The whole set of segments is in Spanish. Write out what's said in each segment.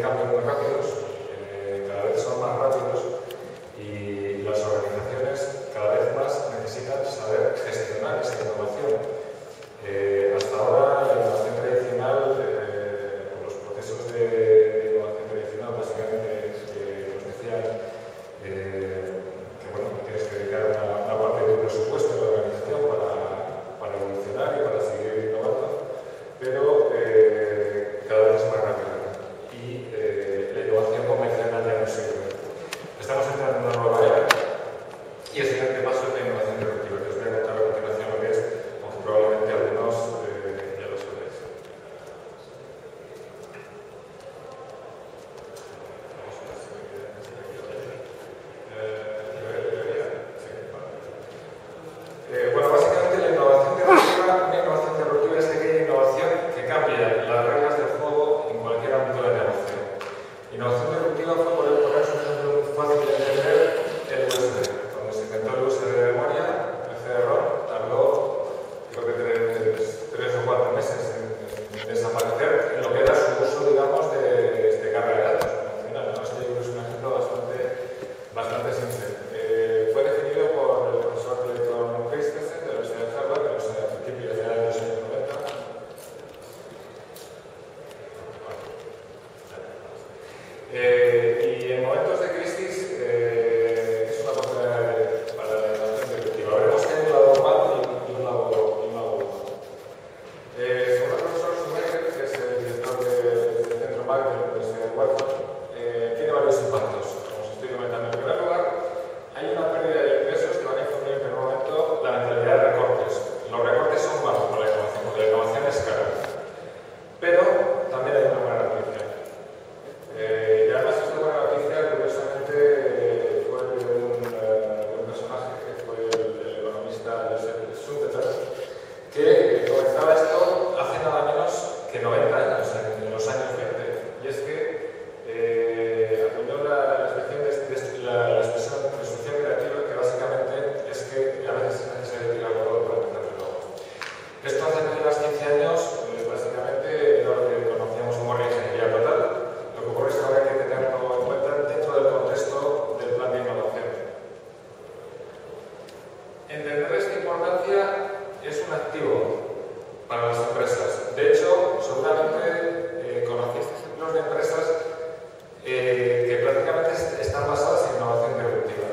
cambio muy rápidos, cada vez son más rápidos y las organizaciones cada vez más necesitan saber gestionar esta innovación. Hasta ahora la innovación tradicional, los procesos de innovación tradicional básicamente nos decían que bueno, tienes que dedicar una parte de tu presupuesto a la organización para evolucionar y para seguir innovando, pero cada vez es más rápido y la innovación convencional ya no sirve. Estamos entrando en una nueva era y el siguiente paso es la innovación disruptiva, que os voy a contar a continuación lo que es, aunque probablemente algunos ya lo sabéis. Bueno, básicamente la innovación disruptiva es aquella innovación que cambia las reglas del juego en cualquier ámbito de negocio. Innovación disruptiva fue, por poner un ejemplo muy fácil de entender, el USB. Cuando se inventó el USB de memoria, el CD-ROM tardó, creo que 3 o 4 meses en desaparecer en lo que era su uso, digamos, de carga de datos convencional, ¿no? Este es un ejemplo bastante simple. Fue definido por el profesor Clayton Christensen de la Universidad de Harvard, que a principios de los años 90. Y en momentos de crisis es una oportunidad para la innovación disruptiva. Veremos que hay un lado malo y un lado bueno. Según el profesor Schumacher, que es el director del Centro MAC de la Universidad de Wharton, tiene varios impactos, como os estoy comentando. En primer lugar, hay una pérdida de ingresos que van a influir en primer momento la mentalidad de recortes. Los recortes son malos para la innovación, porque la innovación es cara. Pero también hay una buena noticia. Y además esta buena noticia, curiosamente, fue de un personaje que fue el economista Joseph Schumpeter, que comenzaba esto hace nada menos que 90 años, en los años 20. Y es que acuñó la expresión presunción creativa, que básicamente es que a veces es necesario tirar todo para empezar de nuevo. Esto hace apenas 15 años, básicamente era lo que conocíamos como reingeniería total. Lo que ocurre es que ahora hay que tenerlo en cuenta dentro del contexto del plan de innovación. Entender esta importancia es un activo para las empresas. De hecho, seguramente conocéis ejemplos de empresas que prácticamente están basadas en innovación disruptiva.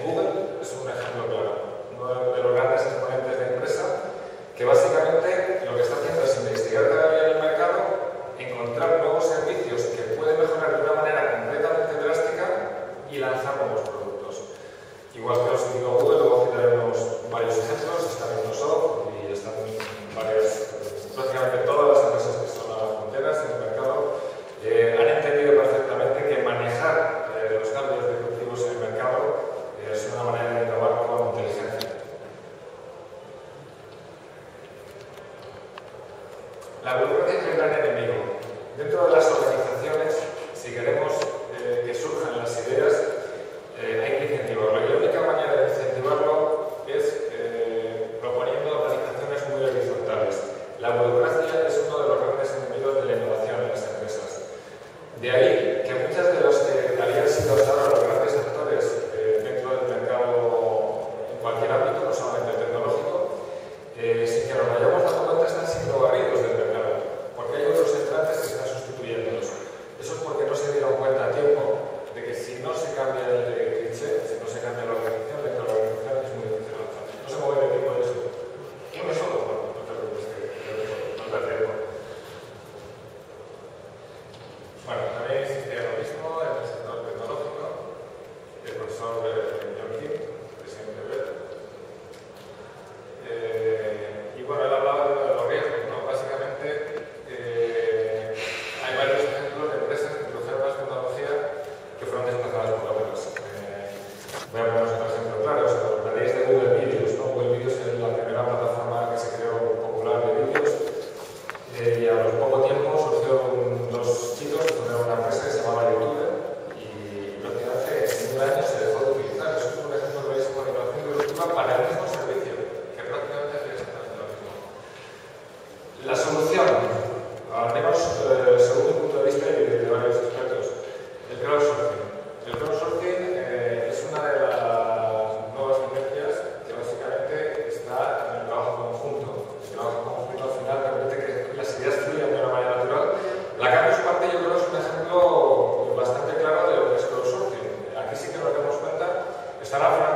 Google es un ejemplo claro, uno de los grandes exponentes de empresa que básicamente lo que está haciendo es investigar cada día en el mercado, encontrar nuevos servicios que pueden mejorar de una manera completamente drástica y lanzar nuevos productos. Igual que os digo Google, luego citaremos varios ejemplos, está Microsoft y están prácticamente todas las empresas que son a las fronteras en el mercado han entendido perfectamente que manejar los cambios disruptivos en el mercado es una manera de innovar con inteligencia. La burocracia es el gran enemigo. Dentro de las organizaciones, si queremos que surjan las ideas, hay que incentivarlo. Y la única manera de incentivarlo es proponiendo organizaciones muy horizontales. La burocracia es uno de los grandes enemigos de la innovación en las empresas. De ahí que muchas de las que habían sido hasta ahora los grandes actores dentro del mercado en cualquier ámbito, no solamente el tecnológico, sin que nos vayamos dando cuenta, están siendo barridos del mercado, porque hay otros entrantes que están sustituyéndolos. Eso es porque no se dieron cuenta a tiempo de que si no se cambia el cliché, si no se cambia la organización, dentro de la organización es muy difícil avanzar. No se mueve de tiempo de eso. Uno solo, no te preocupes, que no da tiempo. Bueno, también existe lo mismo en el sector tecnológico. El profesor John Kim, presidente de BED. Y bueno, él hablaba aquí sí que nos damos cuenta, estará fuera